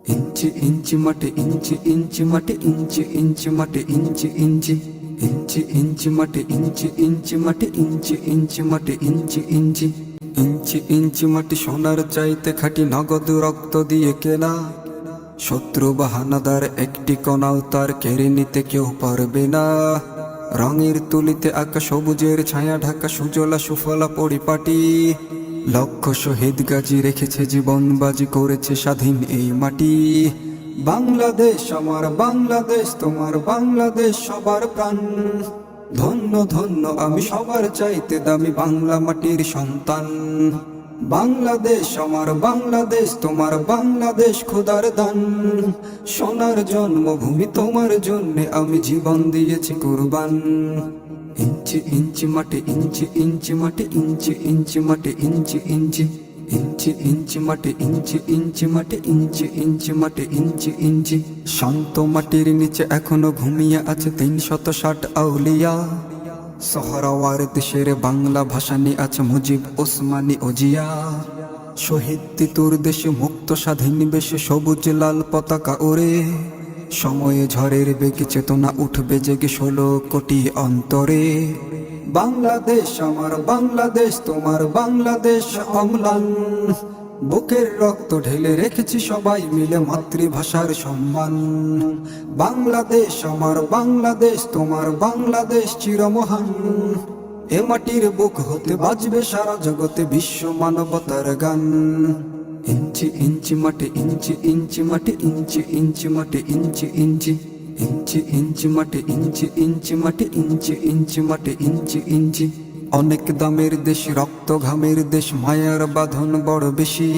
इंची इंची मटे इंची इंची मटे इंची इंची मटे इंची इंची इंची इंची मटे इंची इंची मटे इंची इंची मटे इंची इंची इंची इंची मटे সোনার চাইতে খাঁটি নগদ রক্ত দিয়ে কেনা শত্রু বাহানাদার একটি কণাও তার কেড়ে নিতে কেউ পারবে না। রঙের তুলিতে আঁকা সবুজের ছায়া ঢাকা সুজলা সুফলা পরিপাটি, লক্ষ শহীদ গাজী রেখেছে জীবন বাজি করেছে স্বাধীন এই মাটি। বাংলাদেশ আমার বাংলাদেশ তোমার বাংলাদেশ সবার প্রাণ, ধন্য ধন্য আমি সবার চাইতে দামি বাংলা মাটির সন্তান। বাংলাদেশ আমার বাংলাদেশ তোমার বাংলাদেশ খোদার দান, সোনার জন্মভূমি তোমার জন্যে আমি জীবন দিয়েছি কুরবান। इंची इंची मटे इंची इंची मटे इंची इंची मटे इंची इंची इंची इंची मटे इंची इंची मटे इंची इंची मटे इंची इंची শান্ত মাটির নিচে এখনো ঘুমিয়ে আছে ৩৬০ আউলিয়া। সহরাওয়ার দেশের বাংলা ভাষা নিয়ে আছে মুজিব ওসমানী ও জিয়া। শহীদ তিতুর দেশে মুক্ত স্বাধীন বেশে সবুজ লাল পতাকা ওড়ে, সময়ে ঝড়ের বেগে চেতনা উঠবে জেগে ১৬ কোটি অন্তরে। বাংলাদেশ আমার বাংলাদেশ তোমার বাংলাদেশ অম্লান, বুকের রক্ত ঢেলে রেখেছি সবাই মিলে মাতৃভাষার সম্মান। বাংলাদেশ আমার বাংলাদেশ তোমার বাংলাদেশ চিরমহান, এ মাটির বুক হতে বাজবে সারা জগতে বিশ্ব মানবতার গান। इंची इंची मटे इंची इंची मटे इंची इंची मटे इंची इंची इंची इंची मटे इंची इंची मटे इंची इंची मटे इंची इंची অনেক দামের দেশ রক্ত ঘামের দেশ মায়ার বাঁধন বড় বেশি।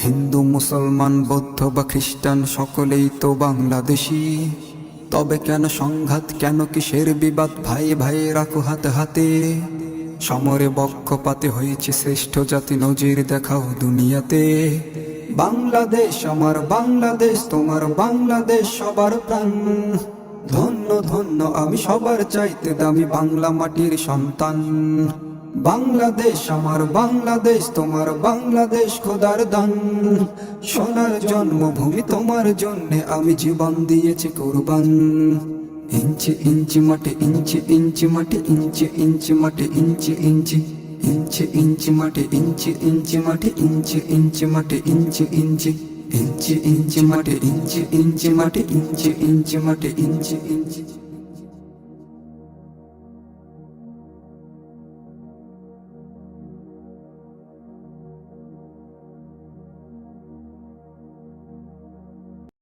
হিন্দু মুসলমান বৌদ্ধ বা খ্রিস্টান সকলেই তো বাংলাদেশি, তবে কেন সংঘাত কেন কিসের বিবাদ, ভাই ভাই রাখো হাতে হাতে। সমরে বক্ষপাতে হয়েছে শ্রেষ্ঠ জাতি নজির দেখাও দুনিয়াতে। বাংলাদেশ আমার বাংলাদেশ তোমার বাংলাদেশ সবার প্রাণ, ধন্য ধন্য আমি সবার চাইতে দামি বাংলা মাটির সন্তান। বাংলাদেশ আমার বাংলাদেশ তোমার বাংলাদেশ খোদার দান, সোনার জন্মভূমি তোমার জন্যে আমি জীবন দিয়েছি কুরবান। इंची इंची मटे इंची इंची मटे इंची इंची मटे इंची इंची इंची इंची मटे इंची इंची मटे इंची इंची मटे इंची इंची इंची इंची मटे इंची इंची मटे इंची इंची मटे इंची इंची।